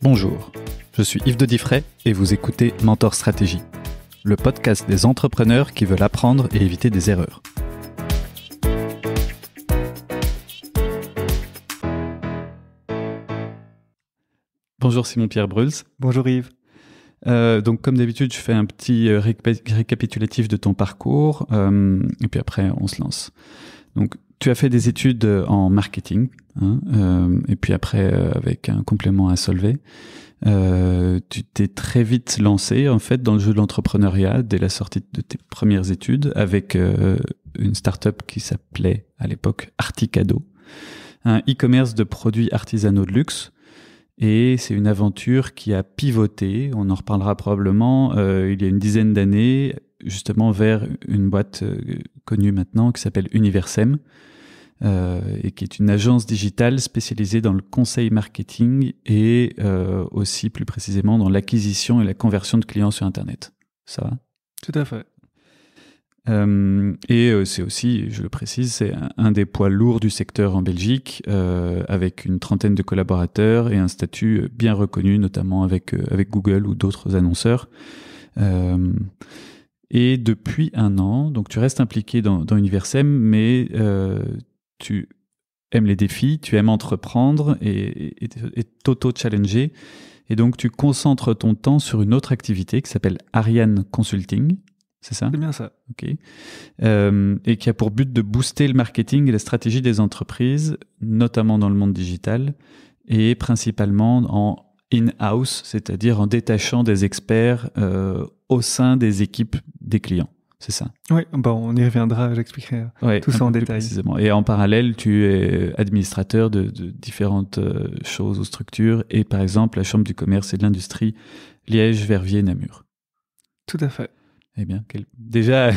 Bonjour, je suis Yves de Diffray et vous écoutez Mentor Stratégie, le podcast des entrepreneurs qui veulent apprendre et éviter des erreurs. Bonjour Simon-Pierre Bruls. Bonjour Yves. Donc comme d'habitude, je fais un petit récapitulatif de ton parcours et puis après on se lance. Donc tu as fait des études en marketing et puis après avec un complément à Solvay. Tu t'es très vite lancé en fait dans le jeu de l'entrepreneuriat dès la sortie de tes premières études avec une start-up qui s'appelait à l'époque Articado, un e-commerce de produits artisanaux de luxe. Et c'est une aventure qui a pivoté, on en reparlera probablement, il y a une dizaine d'années, justement vers une boîte connue maintenant qui s'appelle Universem, et qui est une agence digitale spécialisée dans le conseil marketing et aussi plus précisément dans l'acquisition et la conversion de clients sur Internet. Ça va ? Tout à fait. C'est aussi, je le précise, c'est un des poids lourds du secteur en Belgique, avec une trentaine de collaborateurs et un statut bien reconnu, notamment avec Google ou d'autres annonceurs. Et depuis un an, donc tu restes impliqué dans Universem, mais tu aimes les défis, tu aimes entreprendre et t'auto-challenger. Et donc tu concentres ton temps sur une autre activité qui s'appelle Ariane Consulting. C'est ça ? C'est bien ça. Ok. Et qui a pour but de booster le marketing et la stratégie des entreprises, notamment dans le monde digital, et principalement en in-house, c'est-à-dire en détachant des experts au sein des équipes des clients. C'est ça ? Oui, on y reviendra, j'expliquerai tout ça en détail. Précisément. Et en parallèle, tu es administrateur de différentes choses ou structures, et par exemple la Chambre du commerce et de l'industrie Liège, Verviers, Namur. Tout à fait. Eh bien, déjà,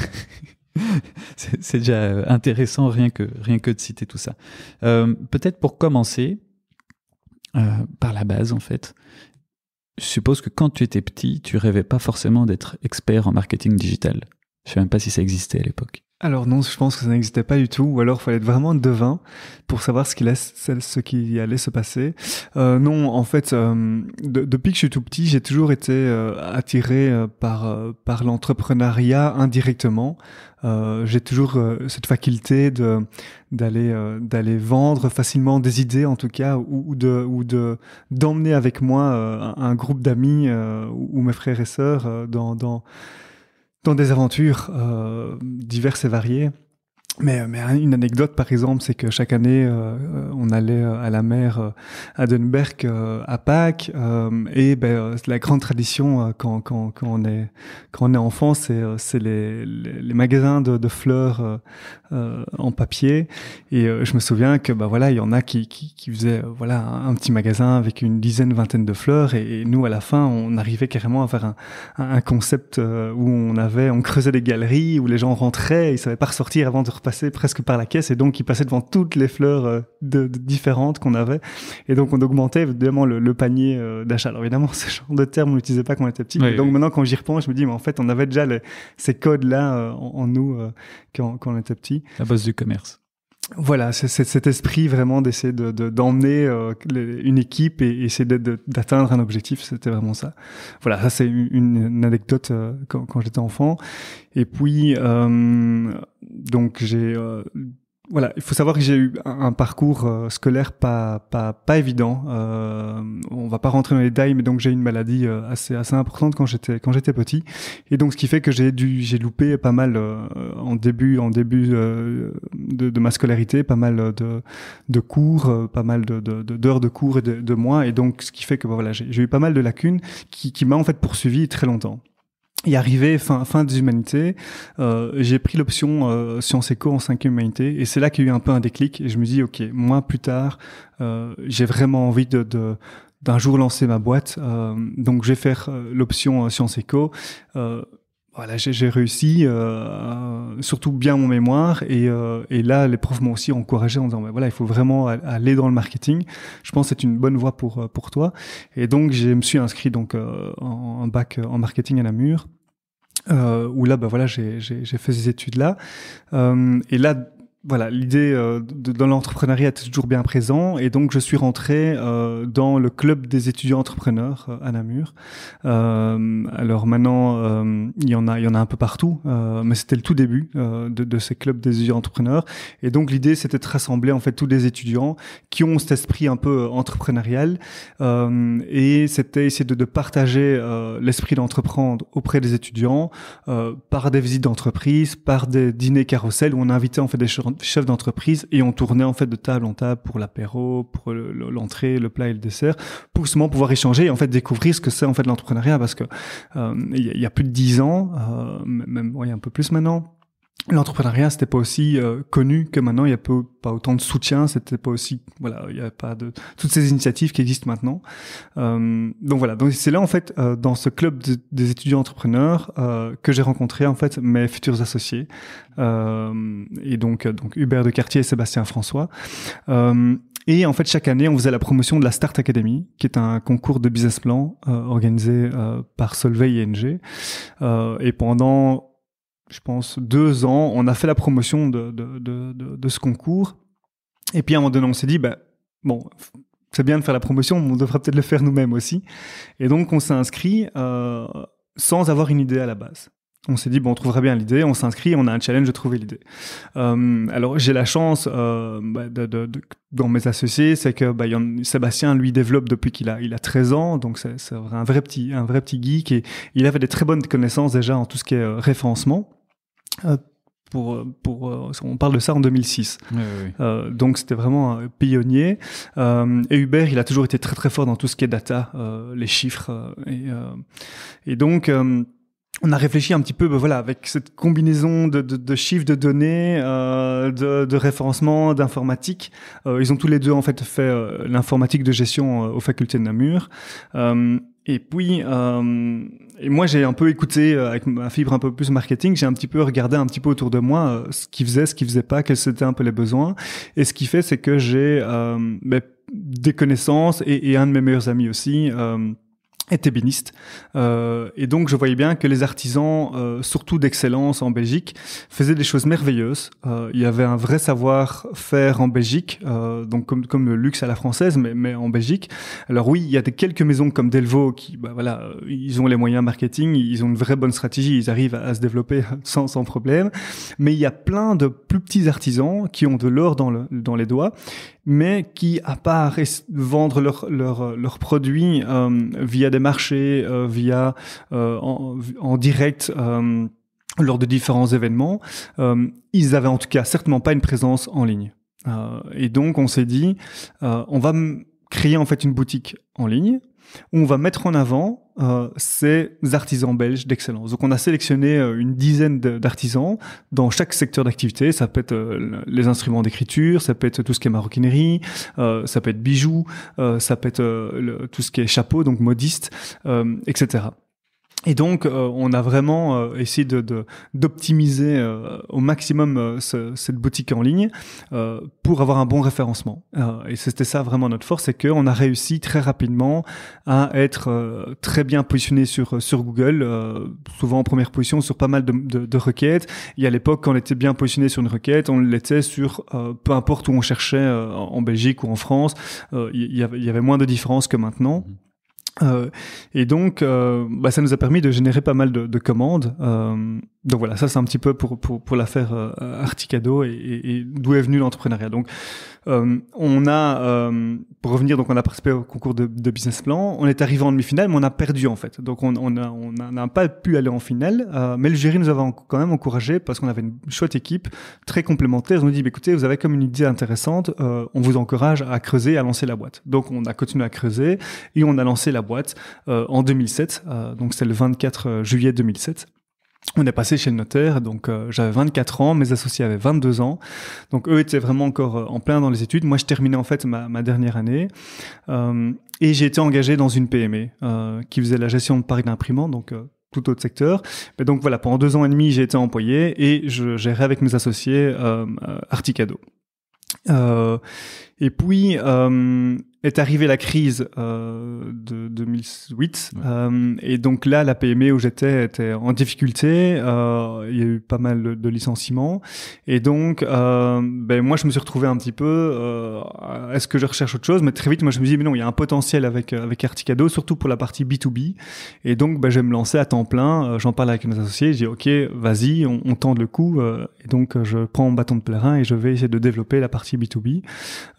c'est déjà intéressant rien que de citer tout ça. Peut-être pour commencer, par la base en fait, je suppose que quand tu étais petit, tu rêvais pas forcément d'être expert en marketing digital. Je sais même pas si ça existait à l'époque. Alors non, je pense que ça n'existait pas du tout, ou alors il fallait être vraiment devin pour savoir ce qui allait se passer. Non, en fait, depuis que je suis tout petit, j'ai toujours été attiré par l'entrepreneuriat indirectement. J'ai toujours cette faculté d'aller vendre facilement des idées, en tout cas, ou d'emmener avec moi un groupe d'amis ou mes frères et sœurs dans des aventures diverses et variées. Mais une anecdote, par exemple, c'est que chaque année, on allait à la mer à Dunberg à Pâques, et la grande tradition quand on est enfant, c'est les magasins de fleurs en papier. Et je me souviens que il y en a qui faisaient un petit magasin avec une vingtaine de fleurs, et nous à la fin, on arrivait carrément à faire un concept où on creusait des galeries où les gens rentraient, ils savaient pas ressortir avant de repasser presque par la caisse, et donc ils passaient devant toutes les fleurs différentes qu'on avait, et donc on augmentait évidemment le panier d'achat. Alors évidemment, ce genre de terme on l'utilisait pas quand on était petit, oui, donc maintenant quand j'y repense, je me dis mais en fait on avait déjà ces codes là en nous quand on était petit. La base du commerce. Voilà, c'est cet esprit vraiment d'essayer d'emmener une équipe et essayer d'atteindre un objectif, c'était vraiment ça. Voilà, ça c'est une anecdote quand j'étais enfant. Et puis donc il faut savoir que j'ai eu un parcours scolaire pas évident. On va pas rentrer dans les détails, mais donc j'ai eu une maladie assez importante quand j'étais petit, et donc ce qui fait que j'ai loupé pas mal en début de ma scolarité, pas mal de cours, pas mal d'heures de cours et de mois, et donc ce qui fait que j'ai eu pas mal de lacunes qui m'a en fait poursuivi très longtemps. Et arrivé fin des humanités, j'ai pris l'option Sciences Éco en 5e humanité, et c'est là qu'il y a eu un peu un déclic, et je me dis ok, moi plus tard j'ai vraiment envie d'un jour lancer ma boîte, donc je vais faire l'option Sciences Éco. J'ai réussi, surtout bien mon mémoire, et là les profs m'ont aussi encouragé en disant il faut vraiment aller dans le marketing. Je pense que c'est une bonne voie pour toi. Et donc je me suis inscrit donc en bac en marketing à Namur, où là j'ai fait ces études là, et là voilà, l'idée dans l'entrepreneuriat était toujours bien présent, et donc je suis rentré dans le club des étudiants entrepreneurs à Namur. Alors maintenant, il y en a un peu partout, mais c'était le tout début de ces clubs des étudiants entrepreneurs. Et donc l'idée, c'était de rassembler en fait tous les étudiants qui ont cet esprit un peu entrepreneurial, et c'était essayer de partager l'esprit d'entreprendre auprès des étudiants par des visites d'entreprise, par des dîners carrousel où on invitait en fait des chefs d'entreprise et on tournait en fait de table en table pour l'apéro, pour l'entrée, le plat et le dessert, pour justement pouvoir échanger et en fait découvrir ce que c'est en fait l'entrepreneuriat, parce que il y a plus de 10 ans, même un peu plus maintenant, l'entrepreneuriat c'était pas aussi connu que maintenant. Il y a pas autant de soutien, c'était pas aussi, voilà, il y a pas de toutes ces initiatives qui existent maintenant. Donc voilà, donc c'est là en fait dans ce club des étudiants entrepreneurs que j'ai rencontré en fait mes futurs associés, et donc Hubert de Cartier et Sébastien François. Et en fait, chaque année, on faisait la promotion de la Start Academy, qui est un concours de business plan organisé par Solvay ING. Et pendant, je pense, 2 ans, on a fait la promotion de ce concours. Et puis à un moment donné, on s'est dit, bon, c'est bien de faire la promotion, mais on devrait peut-être le faire nous-mêmes aussi. Et donc, on s'est inscrit sans avoir une idée à la base. On s'est dit, bon, on trouverait bien l'idée, on s'inscrit, on a un challenge de trouver l'idée. Alors, j'ai la chance dans mes associés, c'est que Sébastien, lui, développe depuis qu'il a 13 ans, donc c'est un vrai petit geek, et il avait des très bonnes connaissances déjà en tout ce qui est référencement. On parle de ça en 2006. Oui. Donc c'était vraiment un pionnier. Et Hubert, il a toujours été très très fort dans tout ce qui est data, les chiffres, et donc on a réfléchi un petit peu, avec cette combinaison de chiffres, de données, de référencement, d'informatique. Ils ont tous les deux en fait fait l'informatique de gestion aux facultés de Namur. Et puis, et moi j'ai un peu écouté avec ma fibre un peu plus marketing. J'ai un petit peu regardé un petit peu autour de moi ce qu'ils faisaient, ce qu'ils faisaient pas, quels étaient un peu les besoins. Et ce qui fait, c'est que j'ai des connaissances et un de mes meilleurs amis aussi. Était ébéniste, et donc je voyais bien que les artisans, surtout d'excellence en Belgique, faisaient des choses merveilleuses. Il y avait un vrai savoir-faire en Belgique, donc comme le luxe à la française, mais en Belgique. Alors oui, il y a quelques maisons comme Delvaux qui, ils ont les moyens marketing, ils ont une vraie bonne stratégie, ils arrivent à se développer sans problème. Mais il y a plein de plus petits artisans qui ont de l'or dans les doigts, mais qui, à part vendre leurs produits via des marchés, via en direct lors de différents événements, ils avaient en tout cas certainement pas une présence en ligne. Et donc on s'est dit, on va créer en fait une boutique en ligne où on va mettre en avant ces artisans belges d'excellence. Donc on a sélectionné une dizaine d'artisans dans chaque secteur d'activité. Ça peut être les instruments d'écriture, ça peut être tout ce qui est maroquinerie, ça peut être bijoux, ça peut être tout ce qui est chapeau, donc modiste, etc. Et donc, on a vraiment essayé d'optimiser au maximum cette boutique en ligne pour avoir un bon référencement. Et c'était ça vraiment notre force, c'est qu'on a réussi très rapidement à être très bien positionné sur Google, souvent en première position sur pas mal de requêtes. Et à l'époque, quand on était bien positionné sur une requête, on l'était sur peu importe où on cherchait, en Belgique ou en France. Il y avait moins de différence que maintenant. Et donc, ça nous a permis de générer pas mal de commandes. Donc voilà, ça c'est un petit peu pour l'affaire Articado et d'où est venu l'entrepreneuriat. Donc, on a, pour revenir, donc on a participé au concours de business plan. On est arrivé en demi-finale, mais on a perdu en fait. Donc on n'a pas pu aller en finale, mais le jury nous avait quand même encouragé parce qu'on avait une chouette équipe, très complémentaire. Ils nous dit, écoutez, vous avez comme une idée intéressante, on vous encourage à creuser, à lancer la boîte. Donc on a continué à creuser et on a lancé la boîte en 2007. Donc c'est le 24 juillet 2007. On est passé chez le notaire, donc j'avais 24 ans, mes associés avaient 22 ans, donc eux étaient vraiment encore en plein dans les études. Moi, je terminais en fait ma dernière année, et j'ai été engagé dans une PME qui faisait la gestion de parcs d'imprimants, donc tout autre secteur. Mais donc voilà, pendant 2 ans et demi, j'ai été employé et je gérais avec mes associés Articado. Et puis est arrivée la crise de 2008 et donc là la PME où j'étais était en difficulté, il y a eu pas mal de licenciements et donc moi je me suis retrouvé un petit peu est-ce que je recherche autre chose, mais très vite moi je me suis dit mais non, il y a un potentiel avec Articado, surtout pour la partie B2B, et donc je vais me lancer à temps plein. J'en parle avec mes associés, je dis ok, vas-y, on tente le coup, et donc je prends mon bâton de pèlerin et je vais essayer de développer la partie B2B.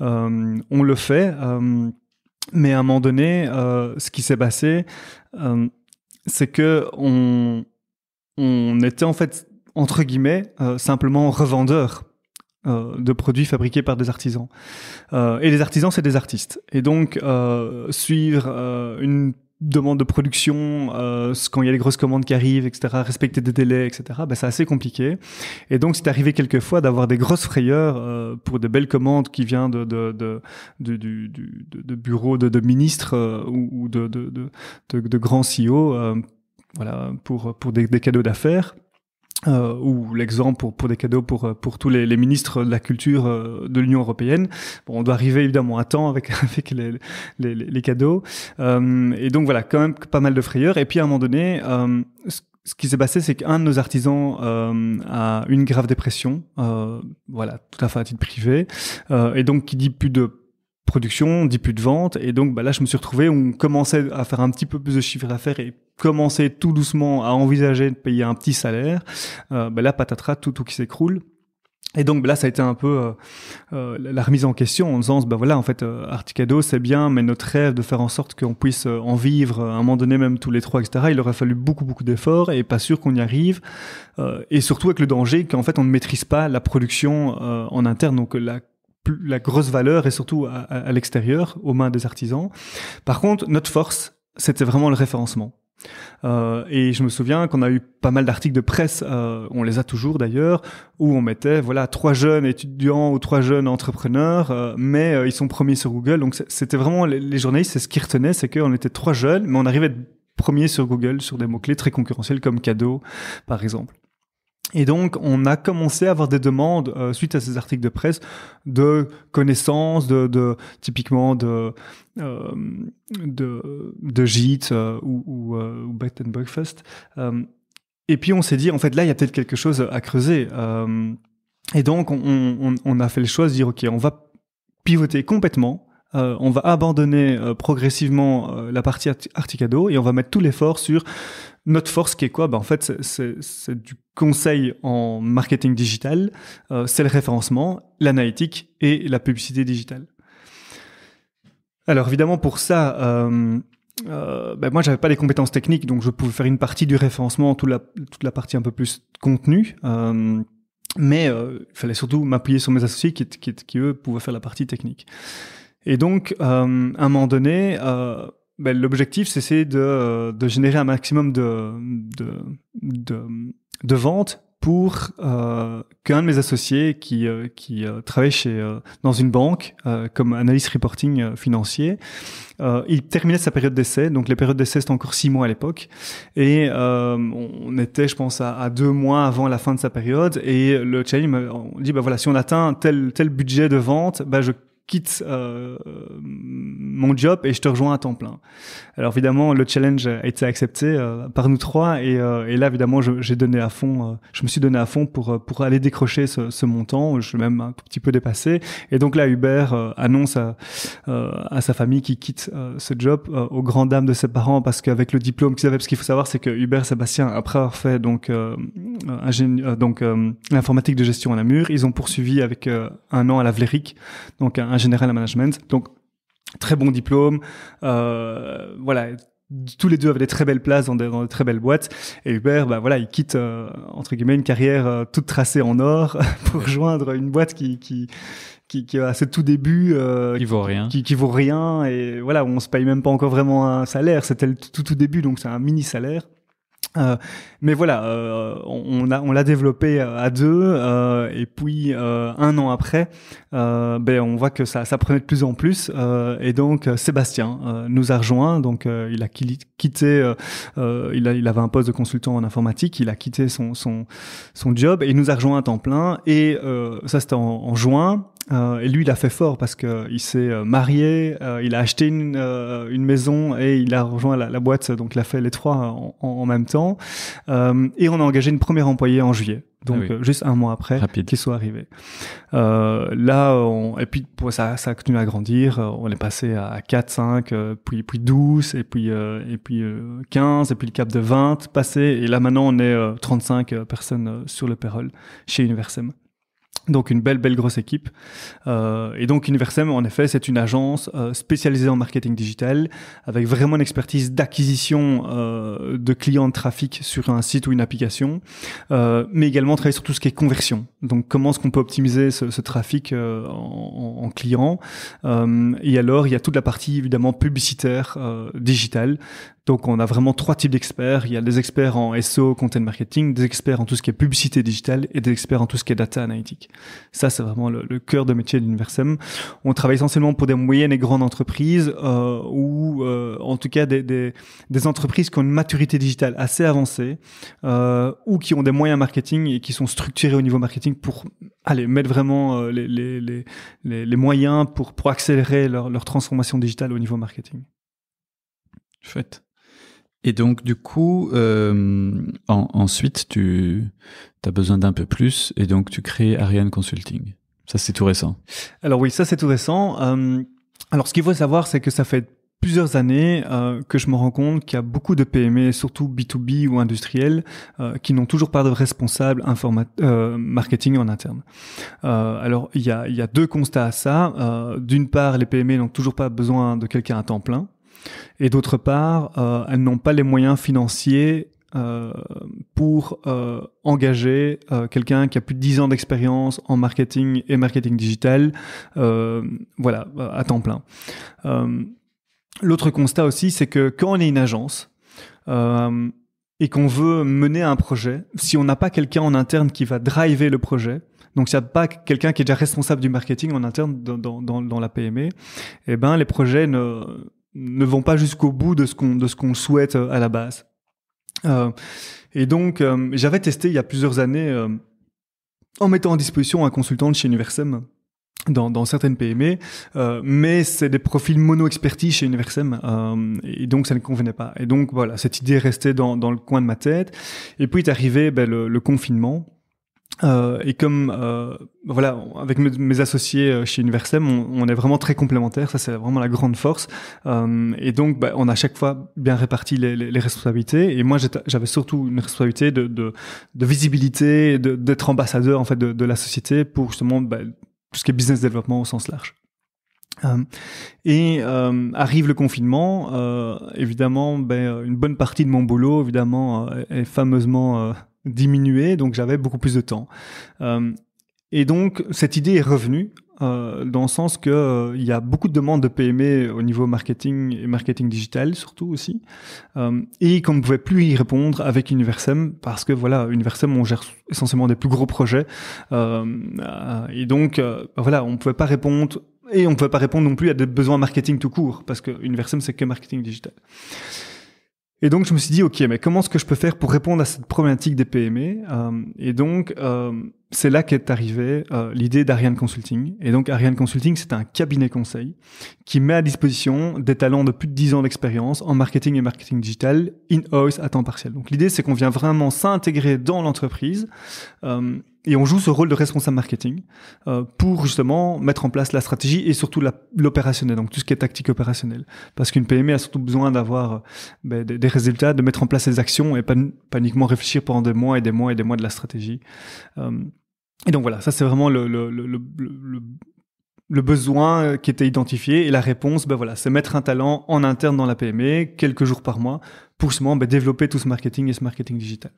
On le fait, mais à un moment donné, ce qui s'est passé, c'est que on était en fait entre guillemets simplement revendeurs de produits fabriqués par des artisans. Et les artisans, c'est des artistes. Et donc suivre une demande de production, quand il y a les grosses commandes qui arrivent, etc., respecter des délais, etc., c'est assez compliqué. Et donc, c'est arrivé quelquefois d'avoir des grosses frayeurs pour des belles commandes qui viennent de bureaux de ministres ou de grands CEO, voilà, pour des cadeaux d'affaires. Ou l'exemple pour des cadeaux pour tous les ministres de la culture de l'Union européenne. Bon, on doit arriver évidemment à temps avec les cadeaux. Et donc voilà, quand même pas mal de frayeurs. Et puis à un moment donné, ce qui s'est passé, c'est qu'un de nos artisans a une grave dépression, voilà, tout à fait à titre privé, et donc qui dit plus de production, dit plus de vente, et donc là je me suis retrouvé, on commençait à faire un petit peu plus de chiffre d'affaires et commençait tout doucement à envisager de payer un petit salaire. Là patatras, tout qui s'écroule. Et donc là ça a été un peu la remise en question en disant voilà, en fait Articado c'est bien, mais notre rêve de faire en sorte qu'on puisse en vivre à un moment donné même tous les trois, etc., il aurait fallu beaucoup d'efforts et pas sûr qu'on y arrive, et surtout avec le danger qu'en fait on ne maîtrise pas la production en interne, donc la grosse valeur est surtout à l'extérieur, aux mains des artisans. Par contre, notre force, c'était vraiment le référencement. Et je me souviens qu'on a eu pas mal d'articles de presse, on les a toujours d'ailleurs, où on mettait 3 jeunes étudiants ou 3 jeunes entrepreneurs, mais ils sont premiers sur Google. Donc c'était vraiment les journalistes, c'est ce qui retenait, c'est qu'on était 3 jeunes, mais on arrivait à être premiers sur Google sur des mots-clés très concurrentiels comme cadeau, par exemple. Et donc, on a commencé à avoir des demandes suite à ces articles de presse de connaissances, typiquement de gîtes ou bed and breakfast. Et puis, on s'est dit, en fait, là, il y a peut-être quelque chose à creuser. Et donc, on a fait le choix de dire, ok, on va pivoter complètement. On va abandonner progressivement la partie Articado et on va mettre tout l'effort sur notre force qui est quoi ? En fait, c'est du conseil en marketing digital, c'est le référencement, l'analytique et la publicité digitale. Alors évidemment pour ça, moi j'avais pas les compétences techniques, donc je pouvais faire une partie du référencement, toute la partie un peu plus contenue. Mais il fallait surtout m'appuyer sur mes associés qui eux pouvaient faire la partie technique. Et donc, à un moment donné, l'objectif, c'est essayer de générer un maximum de ventes pour qu'un de mes associés qui travaille dans une banque comme analyste reporting financier, il terminait sa période d'essai. Donc les périodes d'essai c'était encore 6 mois à l'époque, et on était, je pense, à 2 mois avant la fin de sa période. Et le challenge, on dit si on atteint tel budget de vente, je quitte mon job et je te rejoins à temps plein. Alors évidemment, le challenge a été accepté par nous 3 et là évidemment j'ai donné à fond. Je me suis donné à fond pour aller décrocher ce montant. Je l'ai même un tout petit peu dépassé. Et donc là, Hubert annonce à sa famille qu'il quitte ce job aux grandes dames de ses parents, parce qu'avec le diplôme qu'ils avaient, parce qu'il faut savoir, c'est que Hubert Sébastien, après avoir fait l'informatique de gestion à Namur, ils ont poursuivi avec 1 an à la Vlerick, donc un général management. Donc très bon diplôme, tous les deux avaient des très belles places dans des très belles boîtes. Et Hubert, il quitte entre guillemets une carrière toute tracée en or pour rejoindre une boîte qui a ses tout débuts, qui vaut rien, qui vaut rien. Et voilà, on se paye même pas encore vraiment un salaire. C'était le tout début, donc c'est un mini salaire. Mais voilà, on l'a développé à 2, et puis 1 an après, on voit que ça prenait de plus en plus, et donc Sébastien nous a rejoint. Donc il a quitté, il avait un poste de consultant en informatique, il a quitté son job et il nous a rejoint à temps plein. Et ça c'était en juin. Et lui, il a fait fort parce que il s'est marié, il a acheté une maison et il a rejoint la boîte. Donc, il a fait les trois en même temps. Et on a engagé une première employée en juillet. Donc, juste un mois après qu'ils soient arrivés. Et puis, ça a continué à grandir. On est passé à 4, 5, puis 12, et puis 15, et puis le cap de 20 passé. Et là, maintenant, on est 35 personnes sur le payroll chez Universem. Donc une belle grosse équipe. Et donc Universem, en effet, c'est une agence spécialisée en marketing digital, avec vraiment une expertise d'acquisition de clients de trafic sur un site ou une application, mais également travailler sur tout ce qui est conversion. Donc comment est-ce qu'on peut optimiser ce trafic en clients. Et alors, il y a toute la partie évidemment publicitaire digitale. Donc, on a vraiment 3 types d'experts. Il y a des experts en SEO, content marketing, des experts en tout ce qui est publicité digitale et des experts en tout ce qui est data analytique. Ça, c'est vraiment le cœur de métier d'Universem. On travaille essentiellement pour des moyennes et grandes entreprises ou en tout cas des entreprises qui ont une maturité digitale assez avancée ou qui ont des moyens marketing et qui sont structurés au niveau marketing pour mettre vraiment les moyens pour accélérer leur transformation digitale au niveau marketing. Chouette. Et donc, du coup, ensuite, tu as besoin d'un peu plus et donc tu crées Ariane Consulting. Ça, c'est tout récent. Alors oui, ça, c'est tout récent. Alors, ce qu'il faut savoir, c'est que ça fait plusieurs années que je me rends compte qu'il y a beaucoup de PME, surtout B2B ou industriels, qui n'ont toujours pas de responsable marketing en interne. Alors, il y a 2 constats à ça. D'une part, les PME n'ont toujours pas besoin de quelqu'un à temps plein. Et d'autre part, elles n'ont pas les moyens financiers pour engager quelqu'un qui a plus de 10 ans d'expérience en marketing et marketing digital, à temps plein. L'autre constat aussi, c'est que quand on est une agence et qu'on veut mener un projet, si on n'a pas quelqu'un en interne qui va driver le projet, donc s'il n'y a pas quelqu'un qui est déjà responsable du marketing en interne dans la PME, eh ben les projets ne vont pas jusqu'au bout de ce qu'on souhaite à la base. Et donc, j'avais testé il y a plusieurs années en mettant en disposition un consultant de chez Universem dans certaines PME, mais c'est des profils mono-expertise chez Universem, et donc ça ne convenait pas. Et donc voilà, cette idée restait dans le coin de ma tête. Et puis est arrivé le confinement. Et comme avec mes associés chez Universem, on est vraiment très complémentaires. Ça, c'est vraiment la grande force. Et donc, on a à chaque fois bien réparti les responsabilités. Et moi, j'avais surtout une responsabilité de visibilité, d'être ambassadeur en fait de la société pour justement tout ce qui est business développement au sens large. Arrive le confinement. Évidemment, une bonne partie de mon boulot, évidemment, est fameusement diminué, donc j'avais beaucoup plus de temps. Et donc, cette idée est revenue dans le sens que il y a beaucoup de demandes de PME au niveau marketing et marketing digital, surtout aussi, et qu'on ne pouvait plus y répondre avec Universem parce que Universem, on gère essentiellement des plus gros projets, et donc on ne pouvait pas répondre. Et on ne pouvait pas répondre non plus à des besoins marketing tout court, parce que Universem, c'est que marketing digital. Et donc, je me suis dit, OK, mais comment est-ce que je peux faire pour répondre à cette problématique des PME? Et donc, c'est là qu'est arrivée l'idée d'Ariane Consulting. Et donc, Ariane Consulting, c'est un cabinet conseil qui met à disposition des talents de plus de 10 ans d'expérience en marketing et marketing digital in-house à temps partiel. Donc, l'idée, c'est qu'on vient vraiment s'intégrer dans l'entreprise et on joue ce rôle de responsable marketing pour justement mettre en place la stratégie et surtout l'opérationnel, donc tout ce qui est tactique opérationnelle. Parce qu'une PME a surtout besoin d'avoir des résultats, de mettre en place des actions et pas uniquement réfléchir pendant des mois et des mois et des mois de la stratégie. Et donc voilà, ça c'est vraiment le besoin qui était identifié, et la réponse, c'est mettre un talent en interne dans la PME, quelques jours par mois, pour justement développer tout ce marketing et ce marketing digital.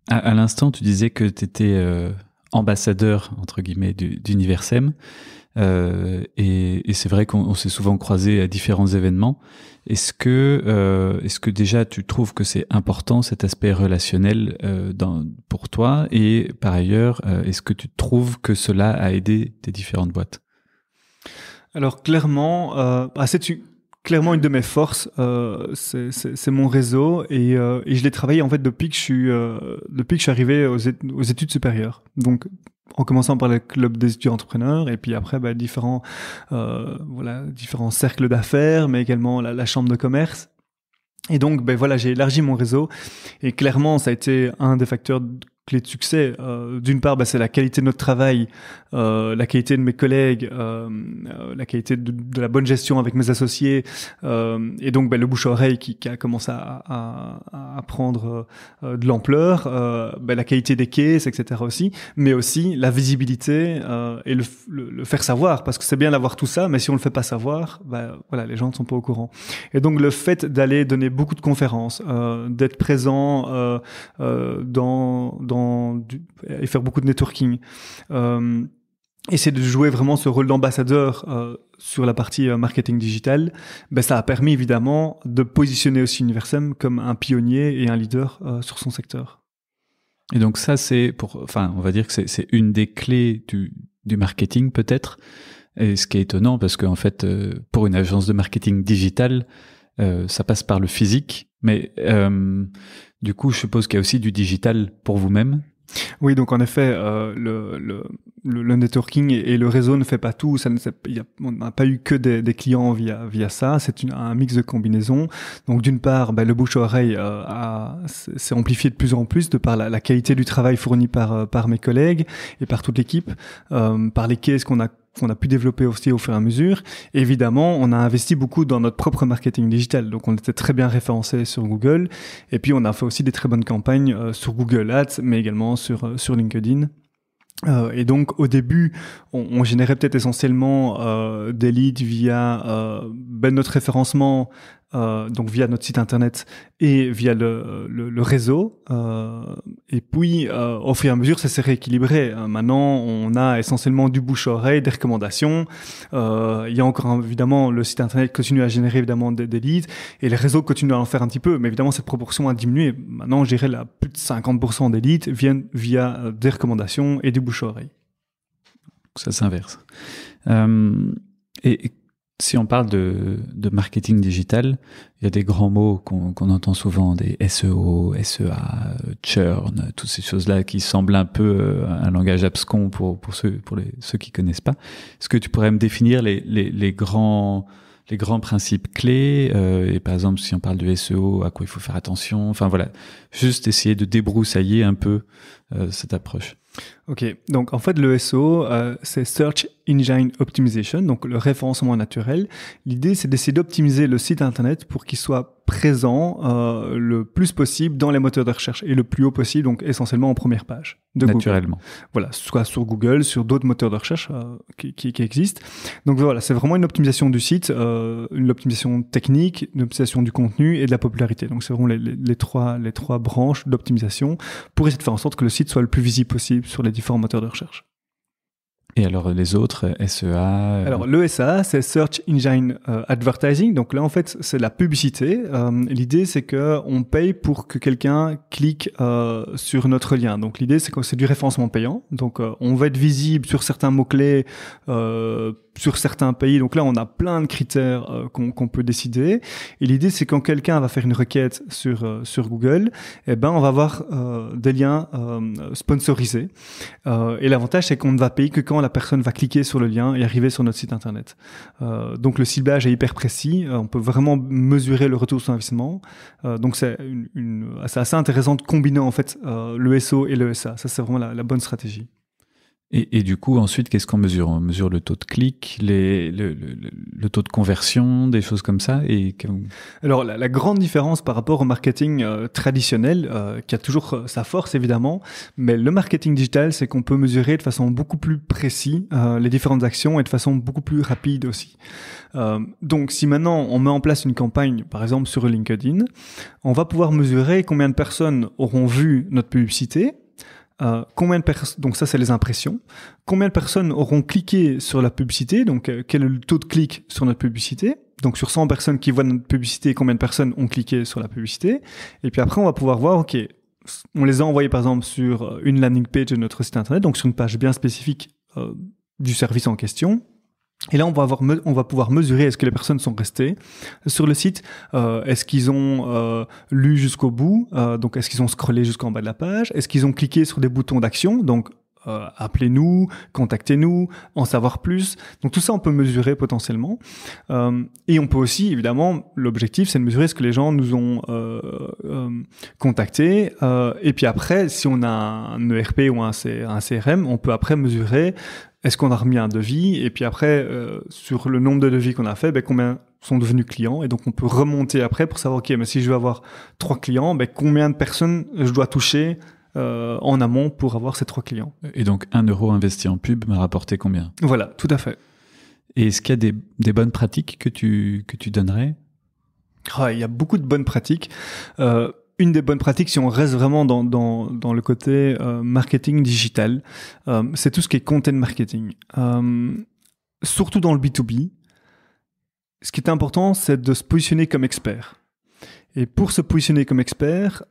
À l'instant, tu disais que tu étais ambassadeur, entre guillemets, d'Universem. Et c'est vrai qu'on s'est souvent croisés à différents événements. Est-ce que déjà tu trouves que c'est important cet aspect relationnel pour toi, et par ailleurs, est-ce que tu trouves que cela a aidé tes différentes boîtes? Alors clairement, clairement une de mes forces, c'est mon réseau et je l'ai travaillé en fait depuis que je suis arrivé aux études supérieures. Donc en commençant par le club des étudiants entrepreneurs et puis après différents cercles d'affaires, mais également la chambre de commerce. Et donc j'ai élargi mon réseau et clairement ça a été un des facteurs clés de succès. D'une part, c'est la qualité de notre travail, la qualité de mes collègues, la qualité de la bonne gestion avec mes associés, et donc le bouche à oreille qui a commencé à prendre de l'ampleur, la qualité des cases, etc. aussi, mais aussi la visibilité et le faire savoir, parce que c'est bien d'avoir tout ça, mais si on le fait pas savoir, les gens ne sont pas au courant. Et donc le fait d'aller donner beaucoup de conférences, d'être présent et faire beaucoup de networking, essayer de jouer vraiment ce rôle d'ambassadeur sur la partie marketing digital, ça a permis évidemment de positionner aussi Universum comme un pionnier et un leader sur son secteur. Et donc ça on va dire que c'est une des clés du marketing peut-être, et ce qui est étonnant parce qu'en fait pour une agence de marketing digital ça passe par le physique, mais du coup je suppose qu'il y a aussi du digital pour vous-même. Oui, donc en effet, le networking et le réseau ne fait pas tout. On n'a pas eu que des clients via ça. C'est un mix de combinaisons. Donc d'une part, le bouche à oreille s'est amplifié de plus en plus de par la qualité du travail fourni par mes collègues et par toute l'équipe, par les cases qu'on a pu développer aussi au fur et à mesure. Et évidemment, on a investi beaucoup dans notre propre marketing digital. Donc, on était très bien référencé sur Google. Et puis, on a fait aussi des très bonnes campagnes sur Google Ads, mais également sur LinkedIn. Et donc, au début, on générait peut-être essentiellement des leads via notre référencement, donc via notre site internet et via le réseau. Et puis, au fur et à mesure, ça s'est rééquilibré. Maintenant, on a essentiellement du bouche à oreille, des recommandations. Il y a encore évidemment le site internet continue à générer évidemment des leads et les réseaux continuent à en faire un petit peu. Mais évidemment, cette proportion a diminué. Maintenant, je dirais plus de 50% des leads viennent via des recommandations et du bouche à oreille. Ça s'inverse. Et si on parle de marketing digital, il y a des grands mots qu'on entend souvent, des SEO, SEA, churn, toutes ces choses-là qui semblent un peu un langage abscon pour ceux qui connaissent pas. Est-ce que tu pourrais me définir les grands principes clés, et par exemple si on parle de SEO, à quoi il faut faire attention, enfin voilà, juste essayer de débroussailler un peu cette approche. Ok, donc en fait le SEO c'est Search Engine Optimization, donc le référencement naturel. L'idée c'est d'essayer d'optimiser le site internet pour qu'il soit présent le plus possible dans les moteurs de recherche et le plus haut possible, donc essentiellement en première page de naturellement. Google. Voilà, soit sur Google, sur d'autres moteurs de recherche qui existent. Donc voilà, c'est vraiment une optimisation du site, une optimisation technique, une optimisation du contenu et de la popularité. Donc c'est vraiment les trois branches d'optimisation pour essayer de faire en sorte que le site soit le plus visible possible sur les différents moteurs de recherche. Et alors les autres, SEA Alors le SEA, c'est Search Engine Advertising. Donc là en fait c'est la publicité. L'idée c'est que on paye pour que quelqu'un clique sur notre lien. Donc l'idée c'est que c'est du référencement payant. Donc on va être visible sur certains mots-clés, sur certains pays. Donc là on a plein de critères qu'on peut décider. Et l'idée c'est quand quelqu'un va faire une requête sur Google, on va avoir des liens sponsorisés. Et l'avantage c'est qu'on ne va payer que quand la personne va cliquer sur le lien et arriver sur notre site internet. Donc le ciblage est hyper précis, on peut vraiment mesurer le retour sur investissement. Donc c'est assez intéressant de combiner en fait le SEO et le SEA. Ça c'est vraiment la bonne stratégie. Et du coup, ensuite, qu'est-ce qu'on mesure ? On mesure le taux de clic, le taux de conversion, des choses comme ça. Alors, la grande différence par rapport au marketing traditionnel, qui a toujours sa force évidemment, mais le marketing digital, c'est qu'on peut mesurer de façon beaucoup plus précise les différentes actions et de façon beaucoup plus rapide aussi. Donc, si maintenant on met en place une campagne, par exemple sur LinkedIn, on va pouvoir mesurer combien de personnes auront vu notre publicité. Donc ça c'est les impressions. Combien de personnes auront cliqué sur la publicité, donc quel est le taux de clic sur notre publicité. Donc sur 100 personnes qui voient notre publicité, combien de personnes ont cliqué sur la publicité. Et puis après on va pouvoir voir, ok, on les a envoyés par exemple sur une landing page de notre site internet, donc sur une page bien spécifique du service en question. Et là, on va pouvoir mesurer est-ce que les personnes sont restées sur le site, est-ce qu'ils ont lu jusqu'au bout, donc est-ce qu'ils ont scrollé jusqu'en bas de la page, est-ce qu'ils ont cliqué sur des boutons d'action, donc appelez-nous, contactez-nous, en savoir plus. Donc tout ça, on peut mesurer potentiellement. Et on peut aussi, évidemment, l'objectif, c'est de mesurer ce que les gens nous ont contacté. Et puis après, si on a un ERP ou un CRM, on peut après mesurer est-ce qu'on a remis un devis. Et puis après, sur le nombre de devis qu'on a fait, combien sont devenus clients. Et donc, on peut remonter après pour savoir, OK, mais si je veux avoir 3 clients, combien de personnes je dois toucher en amont pour avoir ces 3 clients. Et donc, 1 euro investi en pub m'a rapporté combien? Voilà, tout à fait. Et est-ce qu'il y a des bonnes pratiques que tu donnerais? Il y a beaucoup de bonnes pratiques. Une des bonnes pratiques, si on reste vraiment dans le côté marketing digital, c'est tout ce qui est content marketing. Surtout dans le B2B, ce qui est important, c'est de se positionner comme expert. Et pour se positionner comme expert,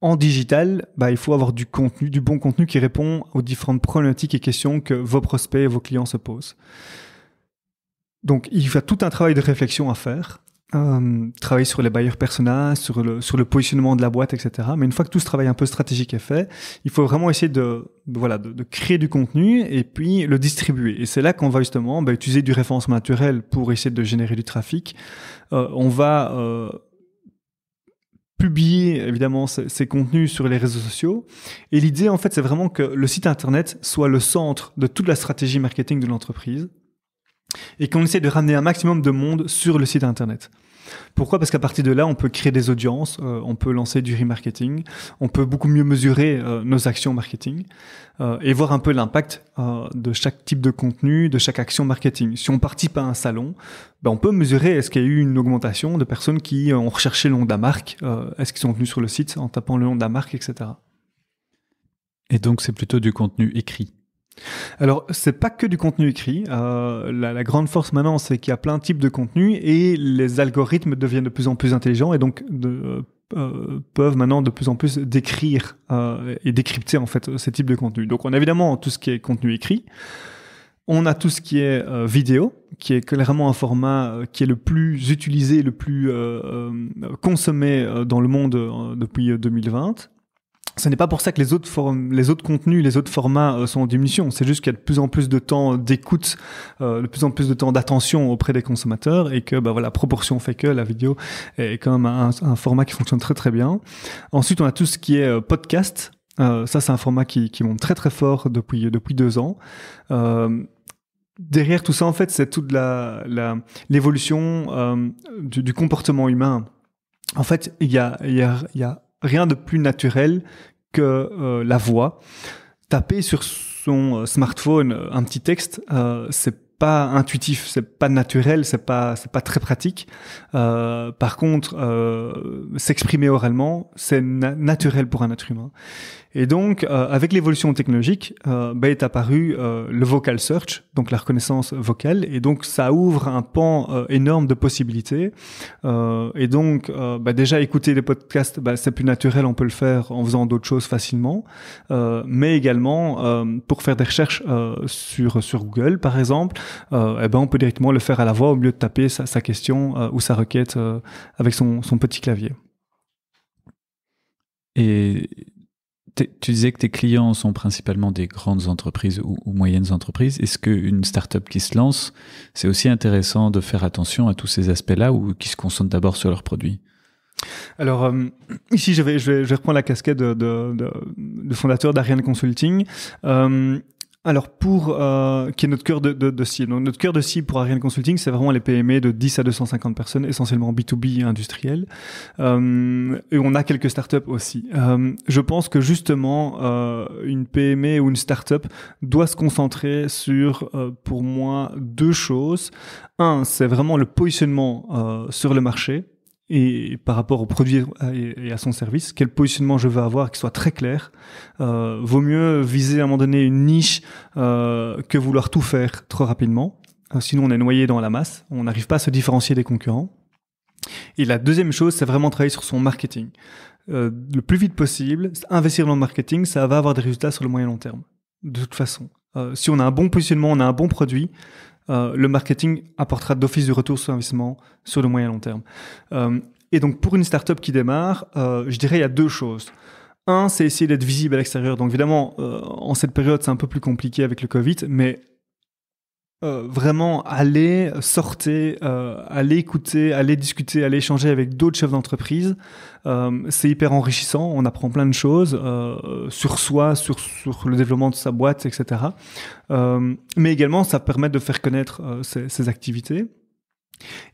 en digital, il faut avoir du bon contenu qui répond aux différentes problématiques et questions que vos prospects et vos clients se posent. Donc, il y a tout un travail de réflexion à faire. Travailler sur les buyer personas, sur le positionnement de la boîte, etc. Mais une fois que tout ce travail un peu stratégique est fait, il faut vraiment essayer de créer du contenu et puis le distribuer. Et c'est là qu'on va justement utiliser du référencement naturel pour essayer de générer du trafic. On va publier évidemment ces contenus sur les réseaux sociaux. Et l'idée, en fait, c'est vraiment que le site internet soit le centre de toute la stratégie marketing de l'entreprise et qu'on essaie de ramener un maximum de monde sur le site internet. Pourquoi ? Parce qu'à partir de là, on peut créer des audiences, on peut lancer du remarketing, on peut beaucoup mieux mesurer nos actions marketing et voir un peu l'impact de chaque type de contenu, de chaque action marketing. Si on participe à un salon, on peut mesurer est-ce qu'il y a eu une augmentation de personnes qui ont recherché le nom de la marque, est-ce qu'ils sont venus sur le site en tapant le nom de la marque, etc. Et donc, c'est plutôt du contenu écrit? Alors, c'est pas que du contenu écrit. La grande force maintenant, c'est qu'il y a plein de types de contenus et les algorithmes deviennent de plus en plus intelligents et donc peuvent maintenant de plus en plus décrire et décrypter en fait ces types de contenus. Donc, on a évidemment tout ce qui est contenu écrit. On a tout ce qui est vidéo, qui est clairement un format qui est le plus utilisé, le plus consommé dans le monde depuis 2020. Ce n'est pas pour ça que les autres contenus, les autres formats sont en diminution. C'est juste qu'il y a de plus en plus de temps d'écoute, de plus en plus de temps d'attention auprès des consommateurs et que, proportion fait que la vidéo est quand même un format qui fonctionne très très bien. Ensuite, on a tout ce qui est podcast. Ça, c'est un format qui monte très très fort depuis 2 ans. Derrière tout ça, en fait, c'est toute l'évolution du comportement humain. En fait, il y a rien de plus naturel que la voix. Taper sur son smartphone un petit texte, c'est pas intuitif, c'est pas naturel, c'est pas très pratique. Par contre, s'exprimer oralement, c'est naturel pour un être humain. Et donc, avec l'évolution technologique, est apparu le vocal search, donc la reconnaissance vocale, et donc ça ouvre un pan énorme de possibilités. Et donc, déjà écouter des podcasts, c'est plus naturel, on peut le faire en faisant d'autres choses facilement, mais également pour faire des recherches sur Google, par exemple, on peut directement le faire à la voix au lieu de taper sa question ou sa requête avec son petit clavier. Et tu disais que tes clients sont principalement des grandes entreprises ou moyennes entreprises. Est-ce qu'une start-up qui se lance, c'est aussi intéressant de faire attention à tous ces aspects-là ou qui se concentrent d'abord sur leurs produits? Alors, ici, je vais reprendre la casquette de fondateur d'Ariane Consulting. Alors, qui est notre cœur de cible. Donc, notre cœur de cible pour Ariane Consulting, c'est vraiment les PME de 10 à 250 personnes, essentiellement B2B et industriel. Et on a quelques startups aussi. Je pense que justement, une PME ou une startup doit se concentrer sur, pour moi, 2 choses. Un, c'est vraiment le positionnement sur le marché. Et par rapport au produit et à son service, quel positionnement je veux avoir qui soit très clair. Vaut mieux viser à un moment donné une niche que vouloir tout faire trop rapidement. Sinon, on est noyé dans la masse. On n'arrive pas à se différencier des concurrents. Et la deuxième chose, c'est vraiment travailler sur son marketing. Le plus vite possible, investir dans le marketing, ça va avoir des résultats sur le moyen long terme. De toute façon. Si on a un bon positionnement, on a un bon produit, le marketing apportera d'office du retour sur investissement sur le moyen long terme. Et donc, pour une startup qui démarre, je dirais il y a deux choses. Un, c'est essayer d'être visible à l'extérieur. Donc, évidemment, en cette période, c'est un peu plus compliqué avec le Covid, mais vraiment aller, sortir, aller écouter, aller discuter, aller échanger avec d'autres chefs d'entreprise, c'est hyper enrichissant. On apprend plein de choses sur soi, sur le développement de sa boîte, etc. Mais également, ça permet de faire connaître ses activités.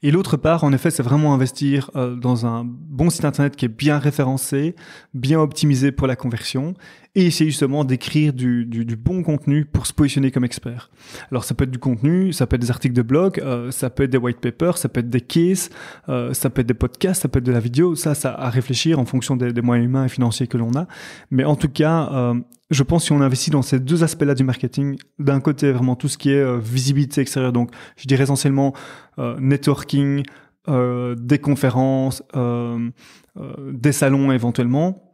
Et l'autre part, en effet, c'est vraiment investir dans un bon site internet qui est bien référencé, bien optimisé pour la conversion, et essayer justement d'écrire du bon contenu pour se positionner comme expert. Alors ça peut être du contenu, ça peut être des articles de blog, ça peut être des white papers, ça peut être des cases, ça peut être des podcasts, ça peut être de la vidéo, ça à réfléchir en fonction des moyens humains et financiers que l'on a. Mais en tout cas, je pense que si on investit dans ces deux aspects-là du marketing, d'un côté vraiment tout ce qui est visibilité extérieure, donc je dirais essentiellement networking, des conférences, des salons éventuellement,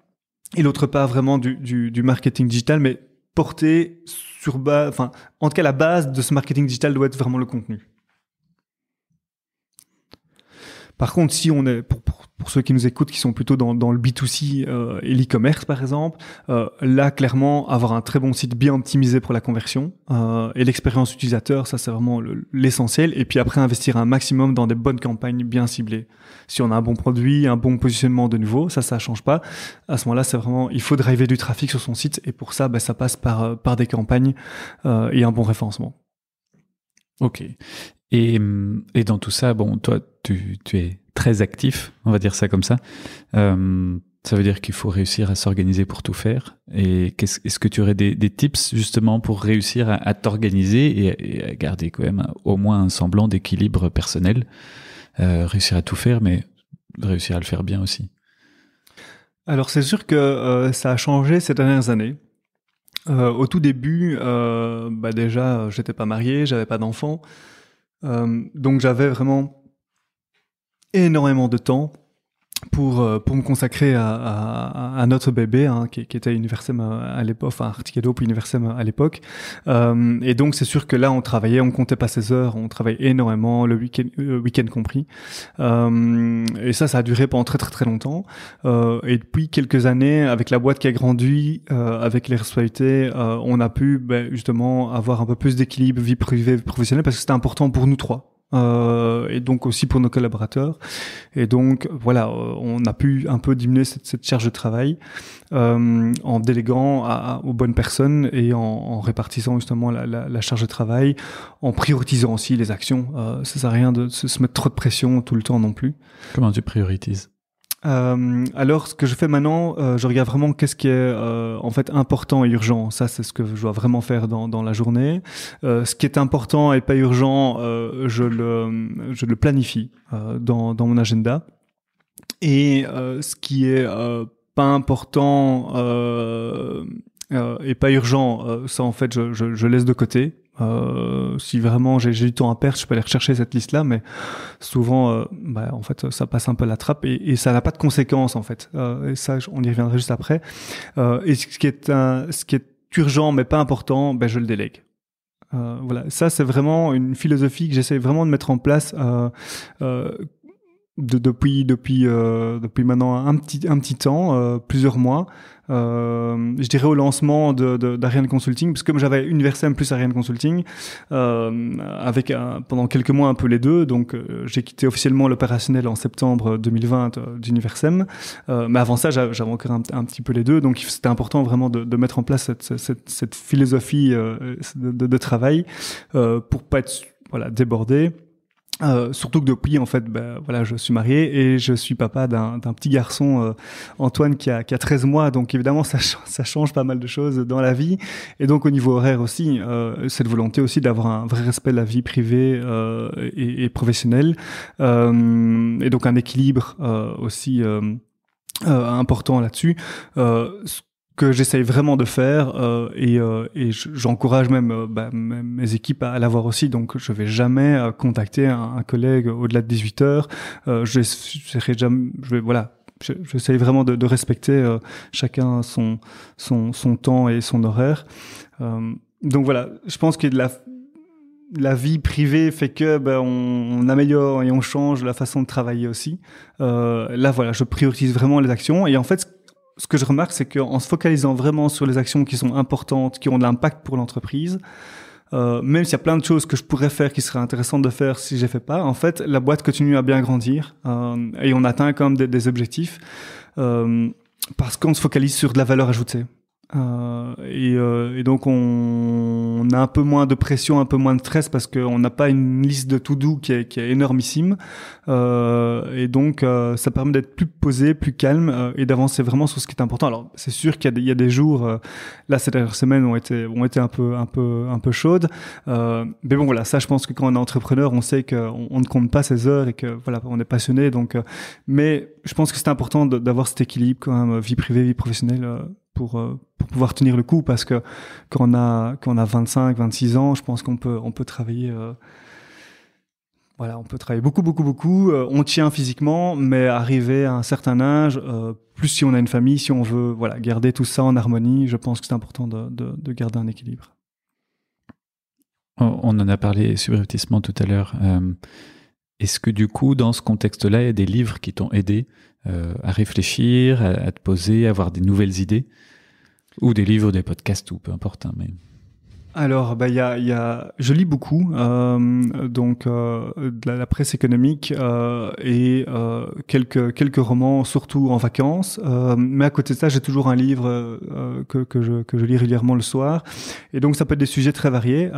et l'autre part vraiment du marketing digital, mais porté sur base, enfin en tout cas la base de ce marketing digital doit être vraiment le contenu. Par contre, si on est pour ceux qui nous écoutent, qui sont plutôt dans le B2C et l'e-commerce par exemple, là clairement avoir un très bon site bien optimisé pour la conversion et l'expérience utilisateur, ça c'est vraiment l'essentiel. Et puis après investir un maximum dans des bonnes campagnes bien ciblées. Si on a un bon produit, un bon positionnement de nouveau, ça change pas. À ce moment-là, c'est vraiment il faut driver du trafic sur son site et pour ça, ça passe par des campagnes et un bon référencement. Ok. Et dans tout ça, bon, toi, tu es très actif, on va dire ça comme ça. Ça veut dire qu'il faut réussir à s'organiser pour tout faire. Et est-ce que tu aurais des tips justement pour réussir à t'organiser et à garder quand même au moins un semblant d'équilibre personnel, réussir à tout faire, mais réussir à le faire bien aussi? Alors c'est sûr que ça a changé ces dernières années. Au tout début, déjà, j'étais pas marié, j'avais pas d'enfant. Donc j'avais vraiment énormément de temps pour me consacrer à notre bébé qui était Universem à l'époque, enfin Articado puis Universem à l'époque. Et donc c'est sûr que là on travaillait, on comptait pas ses heures, on travaillait énormément, le week-end compris. Et ça a duré pendant très très très longtemps. Et depuis quelques années, avec la boîte qui a grandi, avec les responsabilités, on a pu justement avoir un peu plus d'équilibre vie privée, vie professionnelle, parce que c'était important pour nous trois. Et donc aussi pour nos collaborateurs. Et donc voilà, on a pu un peu diminuer cette charge de travail en déléguant aux bonnes personnes et en répartissant justement la charge de travail, en prioritisant aussi les actions. Ça sert à rien de se mettre trop de pression tout le temps non plus. Comment tu priorises? Alors, ce que je fais maintenant, je regarde vraiment qu'est-ce qui est en fait important et urgent. Ça, c'est ce que je dois vraiment faire dans la journée. Ce qui est important et pas urgent, je le planifie dans mon agenda. Et ce qui est pas important et pas urgent, ça en fait, je laisse de côté. Si vraiment j'ai du temps à perdre, je peux aller rechercher cette liste-là, mais souvent, en fait, ça passe un peu à la trappe et ça n'a pas de conséquences en fait. Et ça, on y reviendra juste après. Et ce qui est urgent mais pas important, je le délègue. Voilà, ça c'est vraiment une philosophie que j'essaie vraiment de mettre en place. Depuis maintenant un petit temps, plusieurs mois. Je dirais au lancement d'Ariane Consulting, parce que comme j'avais Universem plus Ariane Consulting, avec pendant quelques mois un peu les deux, donc j'ai quitté officiellement l'opérationnel en septembre 2020 d'Universem, mais avant ça j'avais encore un petit peu les deux, donc c'était important vraiment de mettre en place cette philosophie de travail pour pas être débordé. Surtout que depuis, en fait, je suis marié et je suis papa d'un petit garçon, Antoine, qui a 13 mois. Donc, évidemment, ça change pas mal de choses dans la vie. Et donc, au niveau horaire aussi, cette volonté aussi d'avoir un vrai respect de la vie privée et professionnelle. Et donc, un équilibre aussi important là-dessus. Que j'essaye vraiment de faire et j'encourage même mes équipes à l'avoir aussi. Donc je vais jamais contacter un collègue au-delà de 18 heures. J'essaye vraiment de respecter chacun son temps et son horaire. donc voilà, je pense que la vie privée fait que on améliore et on change la façon de travailler aussi. Là, voilà, je priorise vraiment les actions. Et en fait, ce que je remarque, c'est qu'en se focalisant vraiment sur les actions qui sont importantes, qui ont de l'impact pour l'entreprise, même s'il y a plein de choses que je pourrais faire qui seraient intéressantes de faire si je les fais pas, en fait, la boîte continue à bien grandir et on atteint quand même des objectifs parce qu'on se focalise sur de la valeur ajoutée. Et donc on a un peu moins de pression, un peu moins de stress parce qu'on n'a pas une liste de to-do qui est énormissime, et donc ça permet d'être plus posé, plus calme et d'avancer vraiment sur ce qui est important. Alors c'est sûr qu'il y a des jours, là ces dernières semaines ont été un peu chaudes, mais bon voilà, ça je pense que quand on est entrepreneur, on sait qu'on ne compte pas ses heures et que voilà, on est passionné, donc mais je pense que c'est important d'avoir cet équilibre quand même, vie privée, vie professionnelle, pour pouvoir tenir le coup, parce que quand on a 25, 26 ans, je pense qu'on peut travailler, on peut travailler beaucoup, on tient physiquement, mais arrivé à un certain âge, plus si on a une famille, si on veut, garder tout ça en harmonie, je pense que c'est important de garder un équilibre. On en a parlé subrepticement tout à l'heure. Est-ce que du coup, dans ce contexte-là, il y a des livres qui t'ont aidé à réfléchir, à te poser, à avoir des nouvelles idées, ou des livres, des podcasts, ou peu importe. Hein, mais... Alors, je lis beaucoup, de la presse économique et quelques romans, surtout en vacances. Mais à côté de ça, j'ai toujours un livre que je lis régulièrement le soir. Et donc, ça peut être des sujets très variés.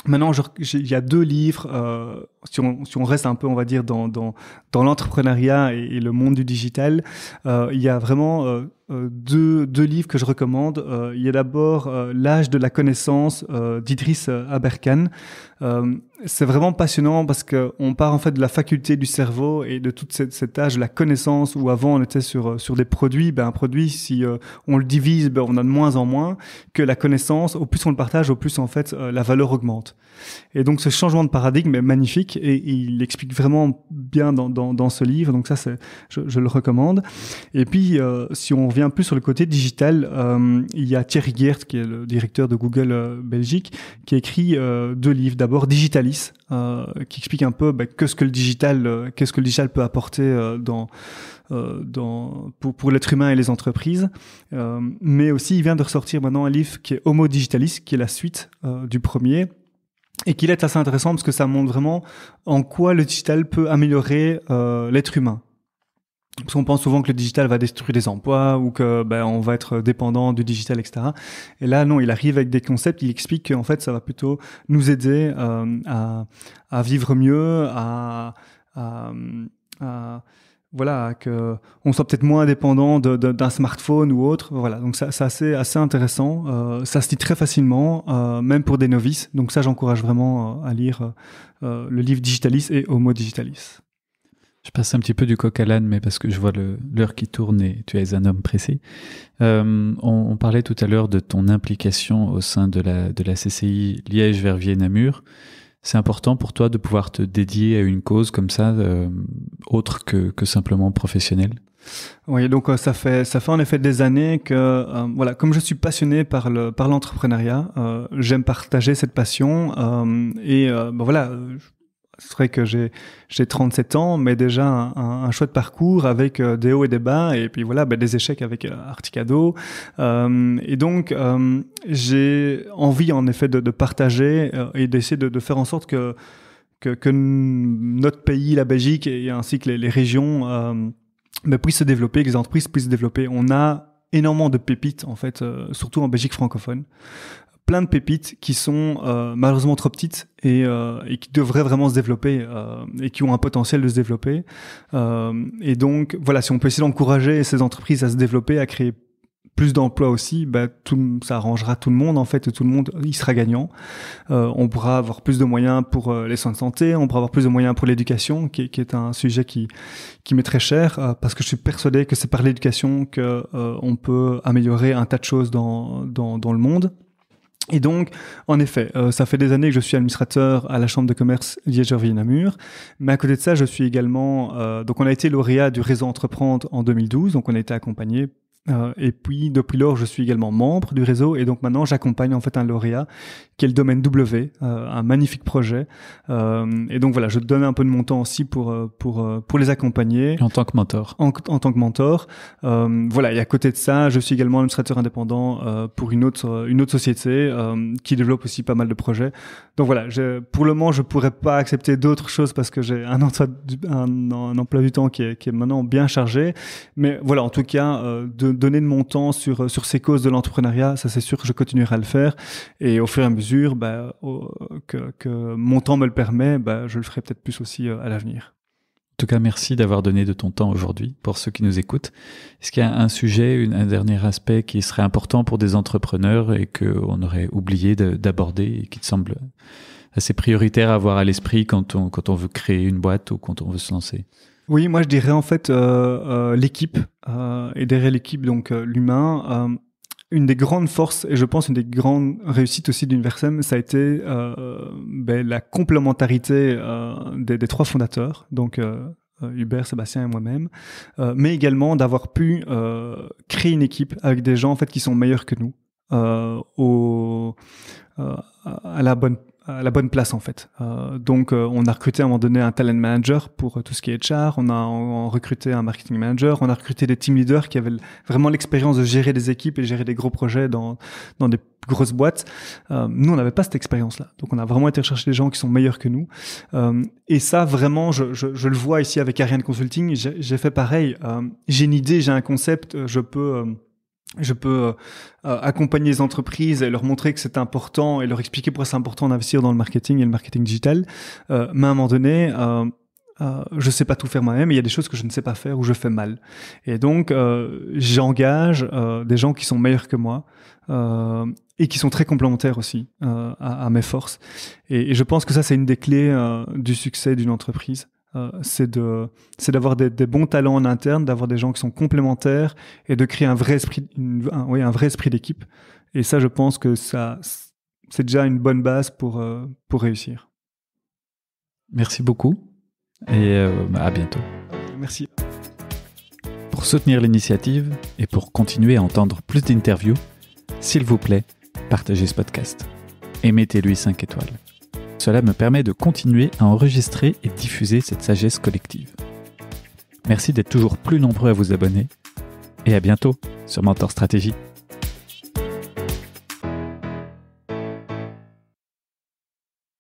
Maintenant, il y a 2 livres, si on reste un peu, on va dire, dans l'entrepreneuriat et le monde du digital, il y a vraiment deux livres que je recommande. Il y a d'abord L'âge de la connaissance d'Idriss Aberkan. C'est vraiment passionnant parce qu'on part en fait de la faculté du cerveau et de toute cet âge de la connaissance où avant on était sur des produits. Un produit, si on le divise, on a de moins en moins, que la connaissance. Au plus on le partage, au plus en fait la valeur augmente. Et donc ce changement de paradigme est magnifique et il explique vraiment bien dans ce livre. Donc ça, je le recommande. Et puis si on revient plus sur le côté digital, il y a Thierry Geert, qui est le directeur de Google Belgique, qui a écrit 2 livres. D'abord Digitalis, qui explique un peu qu'est-ce que le digital peut apporter pour l'être humain et les entreprises. Mais aussi, il vient de ressortir maintenant un livre qui est Homo Digitalis, qui est la suite du premier, et qui est assez intéressant parce que ça montre vraiment en quoi le digital peut améliorer l'être humain. Parce qu'on pense souvent que le digital va détruire des emplois ou que on va être dépendant du digital, etc. Et là, non, il arrive avec des concepts, il explique qu'en fait, ça va plutôt nous aider à vivre mieux, que on soit peut-être moins dépendant d'un smartphone ou autre. Voilà, donc ça, c'est assez intéressant. Ça se lit très facilement, même pour des novices. Donc ça, j'encourage vraiment à lire le livre Digitalis et Homo Digitalis. Je passe un petit peu du coq à l'âne, mais parce que je vois l'heure qui tourne et tu es un homme pressé. On parlait tout à l'heure de ton implication au sein de la CCI Liège-Verviers-Namur. C'est important pour toi de pouvoir te dédier à une cause comme ça, autre que simplement professionnelle? Oui, donc ça fait en effet des années que comme je suis passionné par l'entrepreneuriat, j'aime partager cette passion c'est vrai que j'ai 37 ans, mais déjà un chouette parcours avec des hauts et des bas, et puis des échecs avec Articado. Et donc, j'ai envie en effet de partager et d'essayer de faire en sorte que notre pays, la Belgique, et ainsi que les régions puissent se développer, que les entreprises puissent se développer. On a énormément de pépites, en fait, surtout en Belgique francophone. Plein de pépites qui sont malheureusement trop petites et qui devraient vraiment se développer et qui ont un potentiel de se développer. Et donc, si on peut essayer d'encourager ces entreprises à se développer, à créer plus d'emplois aussi, ça arrangera tout le monde en fait, et tout le monde il sera gagnant. On pourra avoir plus de moyens pour les soins de santé, on pourra avoir plus de moyens pour l'éducation, qui est un sujet qui m'est très cher, parce que je suis persuadé que c'est par l'éducation que on peut améliorer un tas de choses dans le monde. Et donc, en effet, ça fait des années que je suis administrateur à la Chambre de commerce Liège-Verviers-Namur. Mais à côté de ça, je suis également... donc, on a été lauréat du réseau Entreprendre en 2012. Donc, on a été accompagné Et puis, depuis lors, je suis également membre du réseau et donc maintenant, j'accompagne en fait un lauréat qui est le domaine W, un magnifique projet. Et donc voilà, je donne un peu de mon temps aussi pour les accompagner. En tant que mentor. En tant que mentor. Voilà, et à côté de ça, je suis également administrateur indépendant pour une autre société qui développe aussi pas mal de projets. Donc voilà, pour le moment, je pourrais pas accepter d'autres choses parce que j'ai un emploi du temps qui est maintenant bien chargé. Mais voilà, en tout cas, de donner de mon temps sur ces causes de l'entrepreneuriat, ça c'est sûr que je continuerai à le faire. Et au fur et à mesure que mon temps me le permet, je le ferai peut-être plus aussi à l'avenir. En tout cas, merci d'avoir donné de ton temps aujourd'hui pour ceux qui nous écoutent. Est-ce qu'il y a un sujet, un dernier aspect qui serait important pour des entrepreneurs et qu'on aurait oublié d'aborder et qui te semble assez prioritaire à avoir à l'esprit quand on veut créer une boîte ou quand on veut se lancer? Oui, moi je dirais en fait l'équipe et derrière l'équipe, donc l'humain. Une des grandes forces et je pense une des grandes réussites aussi d'Universum, ça a été la complémentarité des trois fondateurs, donc Hubert, Sébastien et moi-même, mais également d'avoir pu créer une équipe avec des gens en fait qui sont meilleurs que nous à la bonne place en fait. Donc on a recruté à un moment donné un talent manager pour tout ce qui est HR, on a recruté un marketing manager, on a recruté des team leaders qui avaient vraiment l'expérience de gérer des équipes et de gérer des gros projets dans des grosses boîtes. Nous on n'avait pas cette expérience-là, donc on a vraiment été chercher des gens qui sont meilleurs que nous. Et ça vraiment, je le vois ici avec Ariane Consulting. J'ai fait pareil. J'ai une idée, j'ai un concept, je peux accompagner les entreprises et leur montrer que c'est important et leur expliquer pourquoi c'est important d'investir dans le marketing et le marketing digital. Mais à un moment donné, je sais pas tout faire moi-même. Il y a des choses que je ne sais pas faire ou je fais mal. Et donc, j'engage des gens qui sont meilleurs que moi et qui sont très complémentaires aussi à mes forces. Et je pense que ça, c'est une des clés du succès d'une entreprise. C'est d'avoir des bons talents en interne, d'avoir des gens qui sont complémentaires et de créer un vrai esprit d'équipe. Et ça, je pense que c'est déjà une bonne base pour réussir. Merci beaucoup et à bientôt. Merci. Pour soutenir l'initiative et pour continuer à entendre plus d'interviews, s'il vous plaît, partagez ce podcast et mettez-lui 5 étoiles. Cela me permet de continuer à enregistrer et diffuser cette sagesse collective. Merci d'être toujours plus nombreux à vous abonner et à bientôt sur Mentor Stratégie.